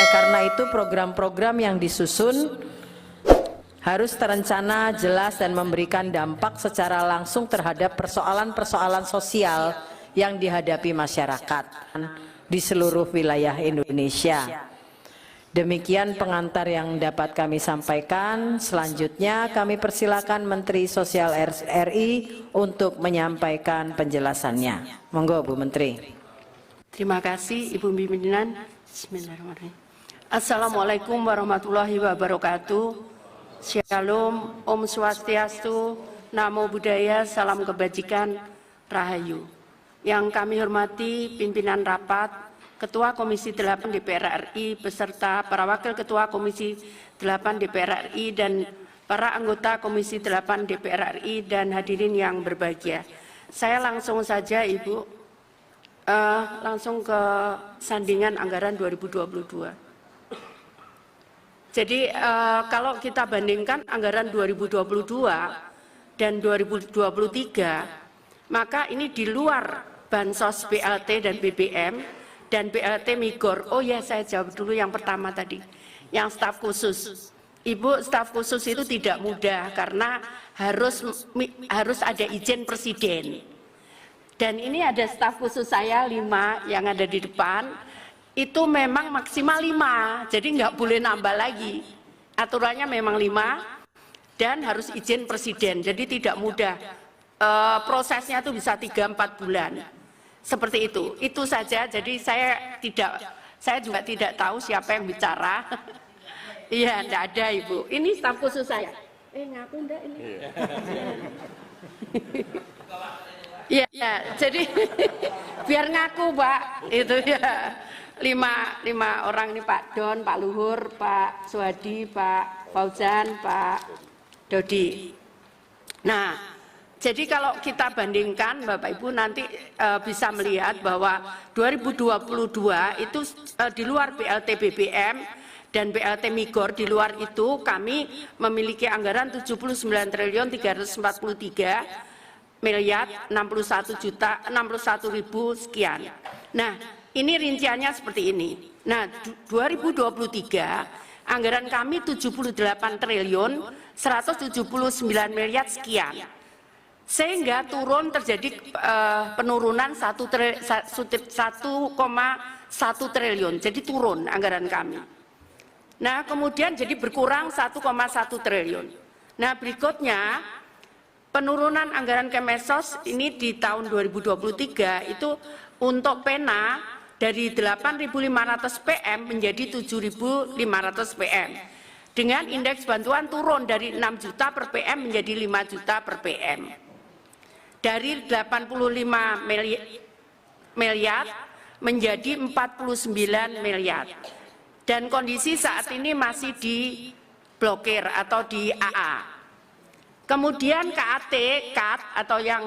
Oleh karena itu program-program yang disusun harus terencana, jelas, dan memberikan dampak secara langsung terhadap persoalan-persoalan sosial yang dihadapi masyarakat di seluruh wilayah Indonesia. Demikian pengantar yang dapat kami sampaikan. Selanjutnya kami persilakan Menteri Sosial RI untuk menyampaikan penjelasannya. Monggo Bu Menteri. Terima kasih Ibu Pimpinan. Bismillahirrahmanirrahim. Assalamualaikum warahmatullahi wabarakatuh. Shalom, Om Swastiastu, Namo Buddhaya, Salam Kebajikan, Rahayu. Yang kami hormati pimpinan rapat, Ketua Komisi 8 DPR RI beserta para Wakil Ketua Komisi 8 DPR RI dan para anggota Komisi 8 DPR RI dan hadirin yang berbahagia. Saya langsung saja Ibu, langsung ke sandingan anggaran 2022. Jadi kalau kita bandingkan anggaran 2022 dan 2023, maka ini di luar Bansos BLT dan BBM dan BLT Migor. Oh ya, saya jawab dulu yang pertama tadi, yang staf khusus. Ibu, staf khusus itu tidak mudah karena harus ada izin presiden. Dan ini ada staf khusus saya 5 yang ada di depan. Itu memang maksimal 5, jadi nggak boleh nambah lagi. Aturannya memang 5 dan harus izin presiden, jadi tidak mudah. Prosesnya itu bisa 3-4 bulan. Seperti itu. Itu saja. Jadi saya juga tidak tahu siapa yang bicara. Iya, enggak ada Ibu. Ini staf khusus saya. Ngaku enggak ini? Iya, jadi biar ngaku, Pak. Itu ya. 5 orang ini, Pak Don, Pak Luhur, Pak Suhadi, Pak Fauzan, Pak Dodi. Nah, jadi kalau kita bandingkan Bapak Ibu nanti bisa melihat bahwa 2022 itu di luar BLT BBM dan BLT Migor, di luar itu kami memiliki anggaran 79.343 miliar 61.061.000 sekian. Nah, ini rinciannya seperti ini. Nah, 2023 anggaran kami 78 triliun 179 miliar sekian. Sehingga turun terjadi penurunan 1,1 triliun. Jadi turun anggaran kami. Nah, kemudian jadi berkurang 1,1 triliun. Nah, berikutnya penurunan anggaran Kemensos ini di tahun 2023 itu untuk pena dari 8.500 PM menjadi 7.500 PM. Dengan indeks bantuan turun dari 6 juta per PM menjadi 5 juta per PM. Dari 85 miliar menjadi 49 miliar. Dan kondisi saat ini masih diblokir atau di AA. Kemudian KAT atau yang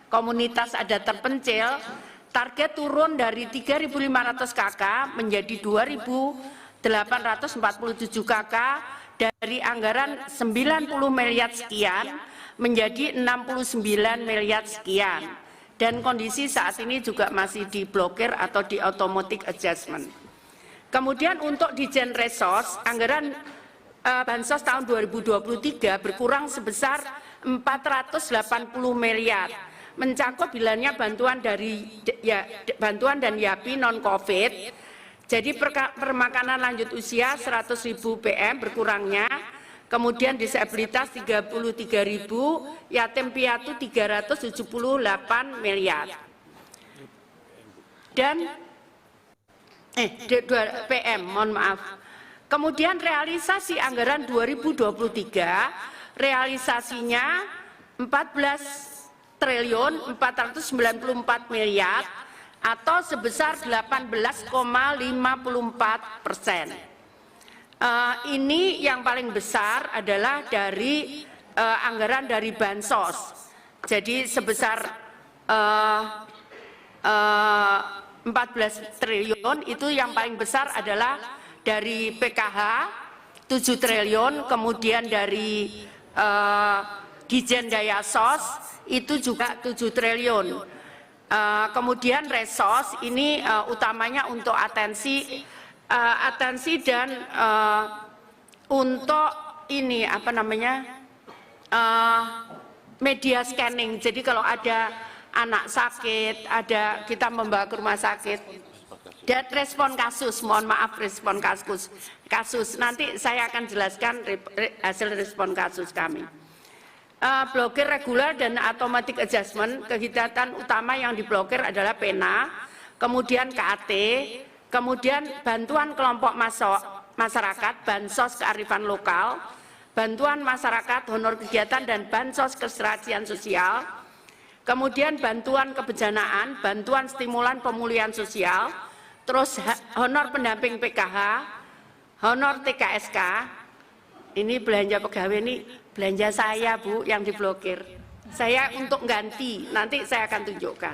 komunitas adat terpencil, target turun dari 3.500 KK menjadi 2.847 KK dari anggaran 90 miliar sekian menjadi 69 miliar sekian. Dan kondisi saat ini juga masih diblokir atau di automatic adjustment. Kemudian untuk Dijen Resos, anggaran Bansos tahun 2023 berkurang sebesar 480 miliar. Mencakup bilangnya bantuan dan YAPI non COVID. Jadi permakanan lanjut usia 100.000 PM berkurangnya, kemudian disabilitas 33.000, yatim piatu 378 miliar. Dan PM, mohon maaf. Kemudian realisasi anggaran 2023 realisasinya 14.494 miliar atau sebesar 18,54%. Ini yang paling besar adalah dari anggaran dari Bansos. Jadi sebesar 14 triliun itu yang paling besar adalah dari PKH 7 triliun, kemudian dari Dijen Daya Sos itu juga 7 triliun. Kemudian resos ini utamanya untuk atensi dan untuk ini apa namanya media scanning. Jadi kalau ada anak sakit, ada kita membawa ke rumah sakit. Dan respon kasus, mohon maaf respon kasus. Nanti saya akan jelaskan hasil respon kasus kami. Blokir reguler dan automatic adjustment, kegiatan utama yang diblokir adalah PENA, kemudian KAT, kemudian bantuan kelompok masyarakat, bansos kearifan lokal, bantuan masyarakat, honor kegiatan dan bansos keserasian sosial, kemudian bantuan kebencanaan, bantuan stimulan pemulihan sosial, terus honor pendamping PKH, honor TKSK, ini belanja pegawai ini belanja saya Bu yang diblokir. Saya untuk ganti, nanti saya akan tunjukkan.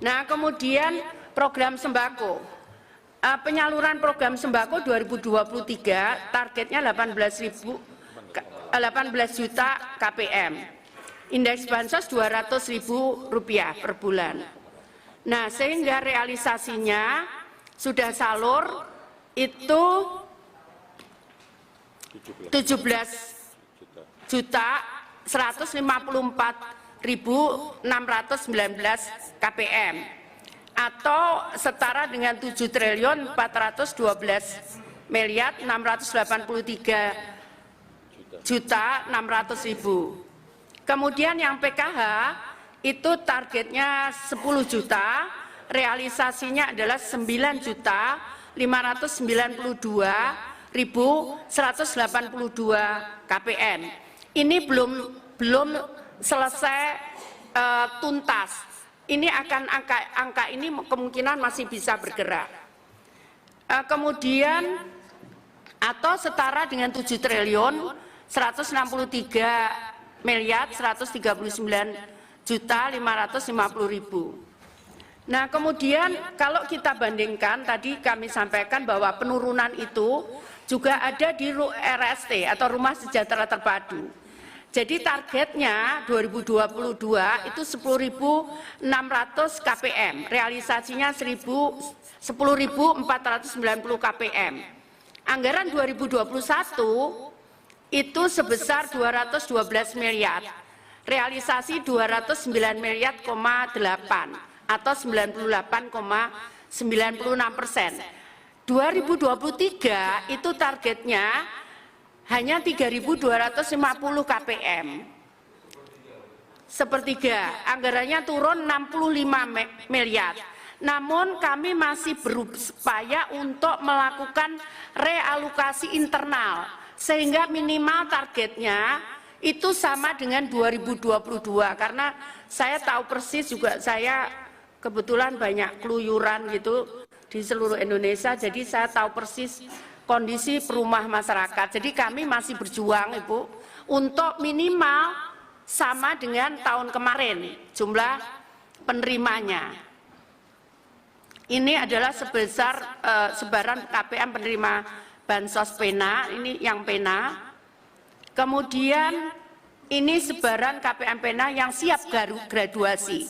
Nah kemudian program sembako. Penyaluran program sembako 2023 targetnya 18 juta KPM. Indeks bansos Rp200.000 per bulan. Nah sehingga realisasinya sudah salur itu 17.154.619 KPM atau setara dengan 7.412.683.600.000. Kemudian yang PKH itu targetnya 10 juta, realisasinya adalah 9.592.182 KPM. Ini belum selesai tuntas. Ini akan angka ini kemungkinan masih bisa bergerak. Kemudian atau setara dengan 7.139.139.550.000. Nah kemudian kalau kita bandingkan tadi kami sampaikan bahwa penurunan itu juga ada di RST atau Rumah Sejahtera Terpadu. Jadi targetnya 2022 itu 10.600 KPM, realisasinya 10.490 KPM. Anggaran 2021 itu sebesar 212 miliar, realisasi 209 miliar,8 atau 98,96%. 2023 itu targetnya hanya 3.250 KPM. Sepertiga, anggarannya turun 65 miliar. Namun kami masih berupaya untuk melakukan realokasi internal sehingga minimal targetnya itu sama dengan 2022 karena saya tahu persis juga saya kebetulan banyak keluyuran gitu di seluruh Indonesia, jadi saya tahu persis kondisi perumah masyarakat. Jadi kami masih berjuang Ibu untuk minimal sama dengan tahun kemarin jumlah penerimanya. Ini adalah sebesar sebaran KPM penerima bansos PENA, ini yang PENA. Kemudian ini sebaran KPM PENA yang siap graduasi.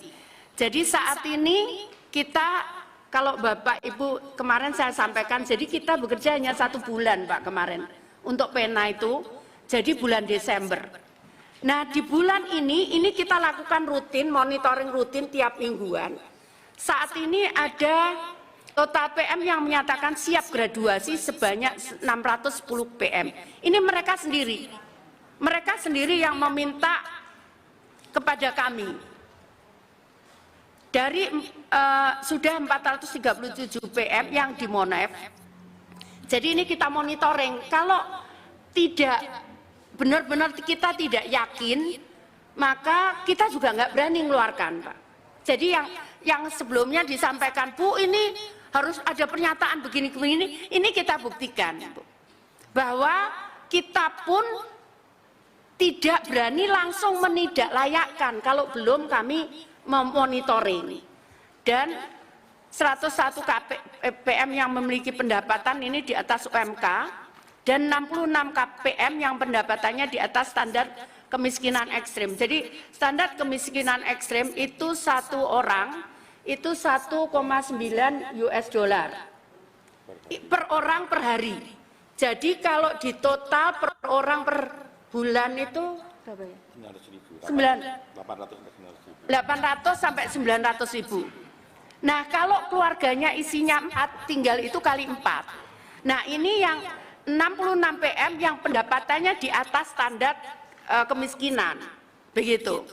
Jadi saat ini kita kalau Bapak Ibu kemarin saya sampaikan, jadi kita bekerja hanya 1 bulan Pak kemarin untuk PENA itu, jadi bulan Desember. Nah di bulan ini kita lakukan rutin, monitoring rutin tiap mingguan. Saat ini ada total PM yang menyatakan siap graduasi sebanyak 610 PM. Ini mereka sendiri yang meminta kepada kami. Dari sudah 437 PM yang di Monef, jadi ini kita monitoring. Kalau tidak benar-benar kita tidak yakin, maka kita juga nggak berani mengeluarkan, Pak. Jadi yang sebelumnya disampaikan, Bu, ini harus ada pernyataan begini-begini, ini kita buktikan, Bu, bahwa kita pun tidak berani langsung menindaklayakkan kalau belum kami memonitoring. Dan 101 KPM yang memiliki pendapatan ini di atas UMK dan 66 KPM yang pendapatannya di atas standar kemiskinan ekstrim. Jadi standar kemiskinan ekstrim itu satu orang itu 1,9 US dollar per orang per hari. Jadi kalau di total per orang per bulan itu berapa ya? 800 sampai 900 ribu. Nah kalau keluarganya isinya 4 tinggal itu kali 4. Nah ini yang 66 PM yang pendapatannya di atas standar kemiskinan, begitu.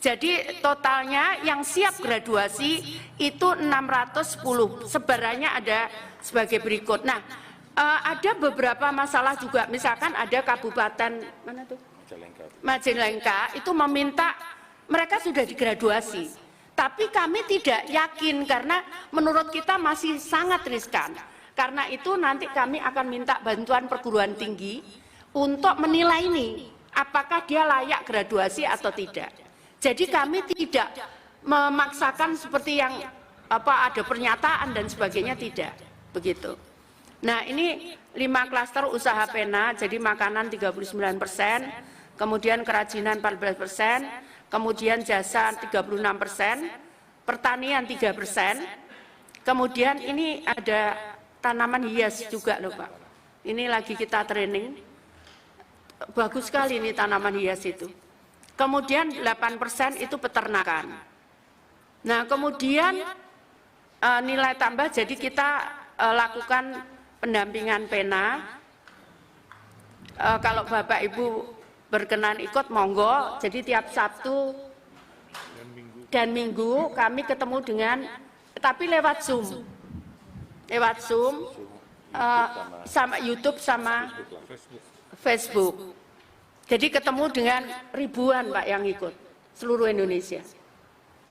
Jadi totalnya yang siap graduasi itu 610, sebarannya ada sebagai berikut. Nah, ada beberapa masalah juga, misalkan ada kabupaten mana tuh? Majalengka itu meminta mereka sudah digraduasi, tapi kami tidak yakin karena menurut kita masih sangat riskan. Karena itu nanti kami akan minta bantuan perguruan tinggi untuk menilai ini, apakah dia layak graduasi atau tidak. Jadi kami tidak memaksakan seperti yang ada pernyataan dan sebagainya, tidak begitu. Nah ini 5 klaster usaha pena, jadi makanan 39%, kemudian kerajinan 14%, kemudian jasa 36%, pertanian 3%, kemudian ini ada tanaman hias juga loh Pak. Ini lagi kita training, bagus sekali ini tanaman hias itu. Kemudian 8% itu peternakan. Nah kemudian nilai tambah, jadi kita lakukan pendampingan pena. Kalau Bapak Ibu berkenan ikut monggo, jadi tiap Sabtu dan Minggu kami ketemu dengan, tapi lewat Zoom. Lewat Zoom, sama YouTube sama Facebook. Jadi ketemu dengan ribuan Pak yang ikut, seluruh Indonesia.